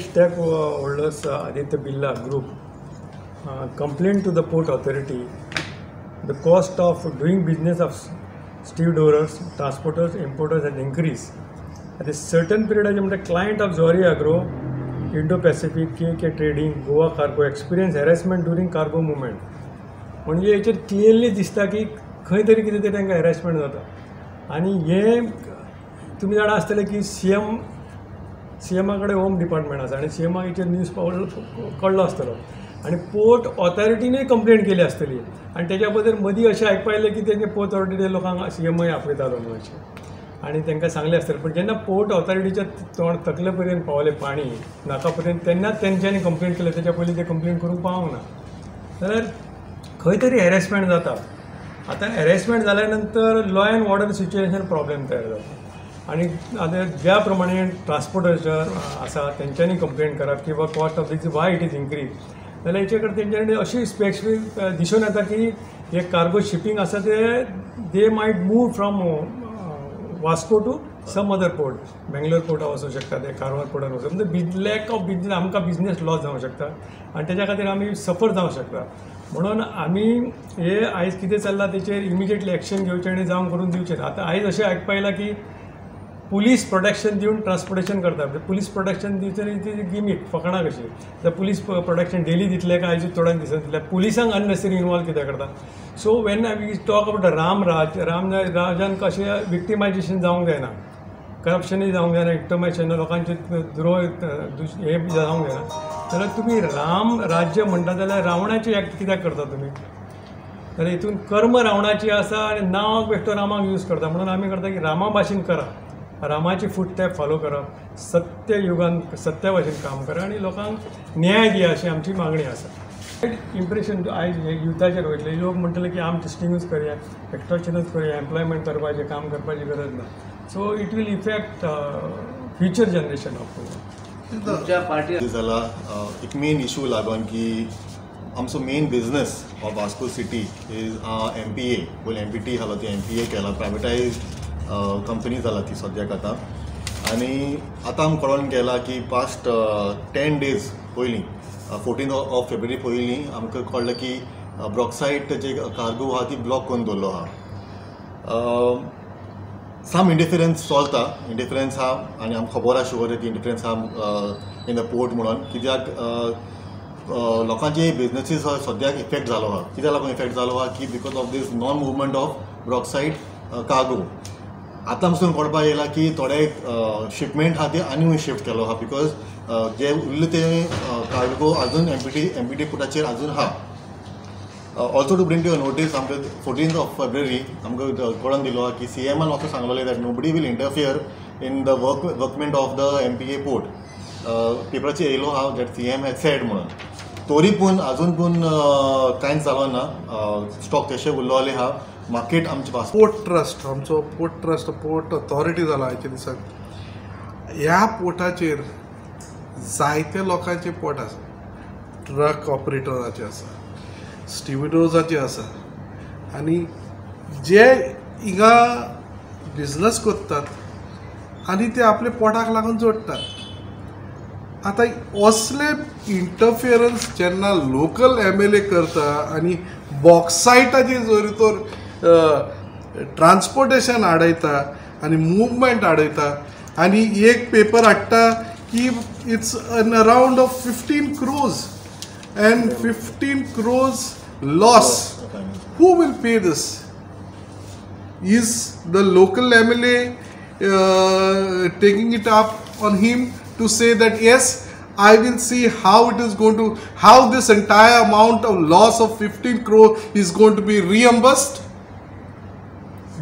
stakeholders, Aditya Birla Group, complained to the port authority the cost of doing business of stevedores, transporters, importers has increased. At a certain period, the client of Zuari Agro, Indo-Pacific, KK Trading, Goa Cargo experience harassment during cargo movement. म्हणजे हेचेर clearly दिसता की खंय तरी कितें तरी तांकां harassment जाता. आनी हे तुमी जाणा आसतले की सीएमा कडेन होम डिपार्टमेंट आसा आनी सीएमाक हेचेर न्यूज कळ्ळो आसतलो आनी पोर्ट ऑथॉरिटीनूय कंप्लेंट केली आसतली आनी तेच्या बद्दल मदीं अशें आयकपा येयलें की तेंचे पोर्ट ऑथॉरिटी लोकांक सीएमय आपयतालो म्हणून अशें आनी तांकां सांगलें आसतलें. पूण जेन्ना पोर्ट ऑथॉरिटीच्या तकले पर्यंत पावलें पाणी नाका पर्यंत तेन्नाच तेंच्यांनी कंप्लेंट केलें. तेच्या पयलीं ते कंप्लेंट करूंक पावूंक ना. जाल्यार खंय तरी हॅरेसमेंट जाता. आतां हॅरेसमेंट जाल्या नंतर law and order situation problem तयार जाता आनी आतां ज्या प्रमाणे ट्रान्सपोर्टर आसा तेंच्यांनी कंप्लेंट करप की cost of this way it is increase जाल्यार हेचे कडेन तेंच्यांनी अशी स्पेसिफीक दिसून येता की हे कार्गो शिपींग आसा ते they might move from Vasco to some other port. Bangalore पोर्टार वचूंक शकता, ते कारवार पोर्टार वचूंक म्हणजे लॅक ऑफ बिजनेस आमकां बिजनेस लॉस जावंक शकता आनी तेच्या खातीर आमी सफर जावंक शकता. म्हणून आमी हे आयज कितें चल्लां तेचेर इमिजिएटली एक्शन घेवचें आनी जावन करून दिवचें. आतां आयज अशें आयकपा येयलां की पुलीस प्रोटेक्शन दिवन ट्रान्सपोर्टेशन करता. पुलीस प्रोटेक्शन दिवचें ती गिमीक फकाणां कशी. तर पुलीस प्रोटेक्शन डेली दितले काय आयज थोड्याक दिसान दितले. पुलिसांक अननेसेसरी इनवॉल्व कित्याक करता. So when we talk about रामराजान कशें विक्टिमायजेशन जावंक जायना, करप्शनूय जावंक जायना, विक्टिमायजेशन लोकांचे द्रोह हे जावंक जायना. जाल्यार तुमी राम राज्य म्हणटा जाल्यार रावणाची एक्ट कित्याक करता तुमी. जाल्यार हितून कर्म रावणाची आसा आनी नांवाक बेश्टो रामाक यूज करता. म्हणून आमी करता की रामा भाशेन करा, रामाची फुटस्टेप फॉलो करप, सत्य युगान सत्या भाशेन काम करा आनी लोकांक न्याय दिया अशी आमची मागणी आसा. इम्प्रेशन आयज युथाचेर वयतले लोक म्हणटले की आम टेस्टिंगूच करया, एक्स्ट्रॅक्शनूच करया, एम्प्लॉयमेंट करपाचें काम करपाची गरज ना. So it will effect future generation of तुमच्या पार्टी जाला. एक मेन इशू लागून की आमचो main business of Vasco city is MPA पयलीं MPT आसलो ती MPA केला, प्रायवेटायज कंपनी जाला ती सद्याक आतां. आनी आतां आमकां कळोन गेला की पास्ट 10 days पयलीं 14 फेब्रुवारी पयलीं आमकां कळ्ळें की ब्रॉक्सायट जे कार्गो आहा ती ब्लॉक करून दवरलो आहा. सम इंडिफरन्स चलता, इंडिफरन्स आहा आनी आमकां खबर आहा शुअर की इंडिफरन्स आहा इन द पोर्ट म्हणून. कित्याक लोकांचे बिजनेसीस सद्याक इफेक्ट जालो आहा. कित्याक लागून इफेक्ट जालो आहा की because of this non movement of bauxite cargo. आतां पसून कळपाक येयला की थोडे शिपमेंट आहा ते आनी शिफ्ट केलो आहा बिकॉज जे उरले ते कार्गो अजून MPT पोर्टाचेर अजून आहा. Also to bring to notice आमकां 14 फेब्रुवारी आमकां कळोन दिलो आहा की CMन असो सांगलेलें that nobody will interfere in the workment of the MPA port. पेपराचेर येयलो आहा दॅट CM हॅज सेड म्हणून. तरी पूण अजून पूण कांयच जालो ना. स्टॉक तशें उरलोले आहा. मार्केट आमचे पोर्ट ट्रस्ट आमचो पोर्ट ऑथॉरिटी जाला आयच्या दिसाक. ह्या पोर्टाचेर जायते लोकांचे पोर्ट आसा. ट्रक ऑपरेटराचे आसा, स्टिविडोजाचे आसा आनी जे हिंगा बिजनस करतात आनी ते आपले पोटाक लागून जोडटात. आतां असले इंटरफियरन्स जेन्ना लोकल MLA करता आनी बॉक्सायटाचे जोरी तर ट्रान्सपोर्टेशन आडयता आनी मुवमेंट आडयता आनी एक पेपर हाडटा की it's an around of 15 crores and 15 crores loss. Who will pay this? Is the local MLA taking it up on him to say that yes, I will see how it is going to, how this entire amount of loss of 15 crore is going to be reimbursed?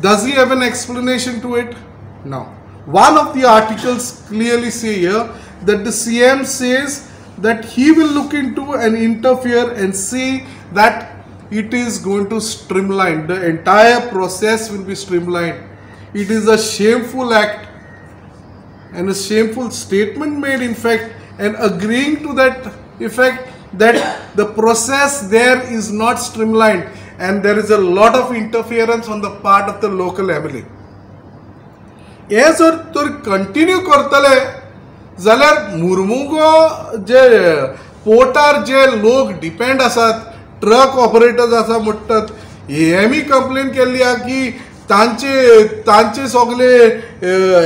Does he have an explanation to it? No. One of the articles clearly say here that the CM says that he will look into and interfere and see that it is going to streamline. The entire process will be streamlined. It is a shameful act and a shameful statement made, in fact, and agreeing to that effect that the process there is not streamlined and there is a lot of interference on the part of the local MLA. As or continue करतले जाल्यार मुर्मुगो जे पोर्टार जे लोक depend आसात, truck operators आसा म्हणटात, Hemy complain केल्ली आहा की तांचे सगळे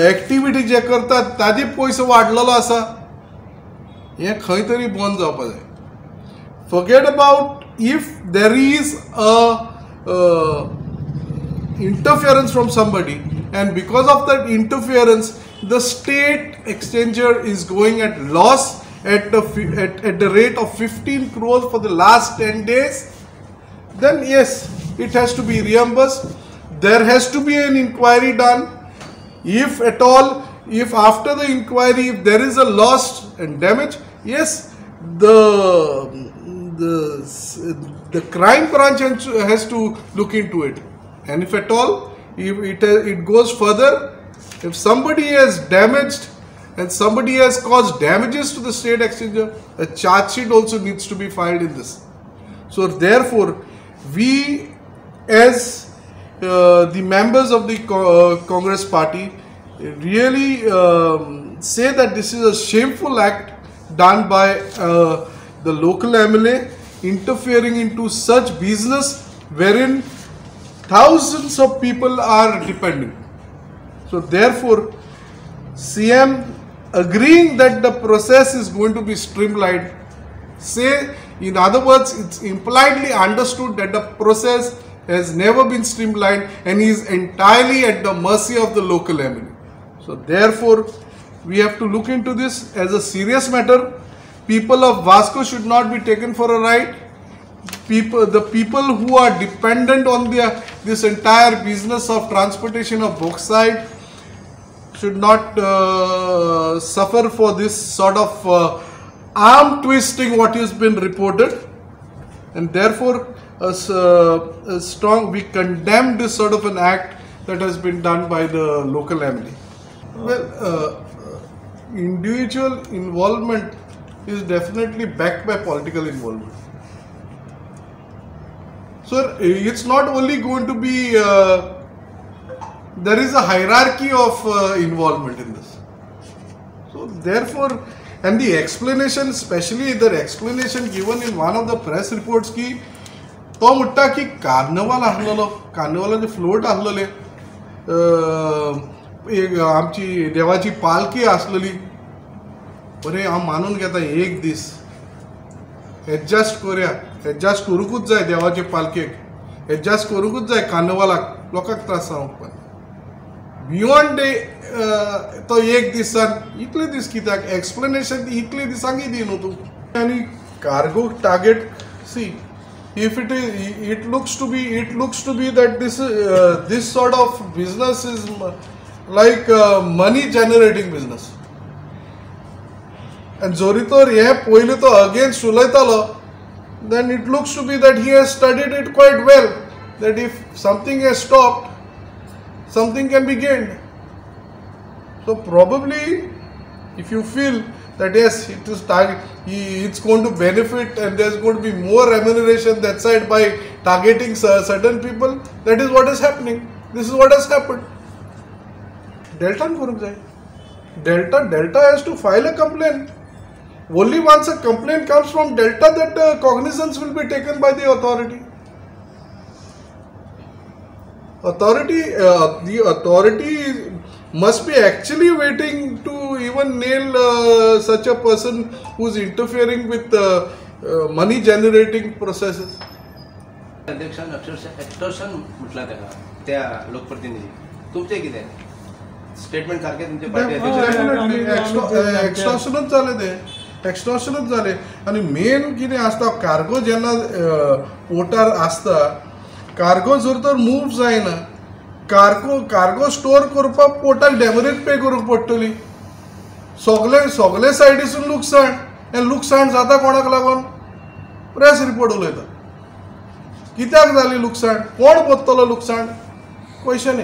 एक्टिविटी जे करतात ताजे पयसो वाडलेलो आसा. हे खंय तरी बंद जावपाक जाय. Forget about if there is a interference from somebody, and because of that interference the state exchequer is going at loss at the rate of 15 crores for the last 10 days, then yes, it has to be reimbursed. There has to be an inquiry done. If at all, if after the inquiry if there is a loss and damage, yes, the crime branch has to look into it. And if at all, if it goes further, if somebody has damaged and somebody has caused damages to the state exchequer, a charge sheet also needs to be filed in this. So therefore, we as the members of the Congress party really say that this is a shameful act done by the local MLA, interfering into such business wherein thousands of people are depending. So therefore, CM agreeing that the process is going to be streamlined, say in other words, it's impliedly understood that the process has never been streamlined and is entirely at the mercy of the local MLA. So therefore, we have to look into this as a serious matter. People of Vasco should not be taken for a ride. The people who are dependent on this entire business of transportation of bauxite should not suffer for this sort of arm twisting what has been reported, and therefore we condemn this sort of an act that has been done by the local MLA. Well, individual involvement is definitely backed by political involvement. So it's not only going to be, there is a hierarchy of involvement in this. So therefore, and the explanation, especially the explanation given in one of the press reports की तो म्हणटा की carnival आसलेलो, कार्निवलाचे float आसलेले, आमची देवाची पालखी आसलेली, बरें हांव मानून घेता एक दीस एडजस्ट करूया, एडजस्ट करूंकूच जाय देवाचे पालखेक, एडजस्ट करूंकूच जाय कार्निवलाक, लोकांक त्रास जावंक. बियॉन्ड डे तो एक दिसान इतले दीस कित्याक एक्सप्लेनेशन इतले दिसांनी दी न्हू तूं. आनी कार्गो टार्गेट सी if it looks to be that this sort of business is like money generating business, and zoritor ye poile to against ulaytalo, then it looks to be that he has studied it quite well, that if something has stopped, something can be gained. So probably if you feel that yes, it is it's going to benefit and there's going to be more remuneration that side by targeting certain people, that is what is happening. This is what has happened. Delta has to file a complaint. Only once a complaint comes from Delta that cognizance will be taken by the authority. The authority must be actually waiting to even nail such a person who is interfering with money generating processes. अध्यक्षान अक्षरशः extortion म्हटलं त्या लोकप्रतिनिधी तुमचे किती statement सारखे तुमचे party एक्सटॉर्शनच झाले. आणि मेन कितें आसता, कार्गो जेन्ना पोर्टार आसता, कार्गो जर तर मूव जायना, कार्गो स्टोर करपाक पोर्टाक डेमरेज पे करूंक पडटली. सगळे सायडीसून लुकसाण, आनी लुकसाण जाता कोणाक लागून? प्रेस रिपोर्ट उलयता. कित्याक जाली लुकसाण? कोण पोत्तलो लुकसाण? क्वेश्चन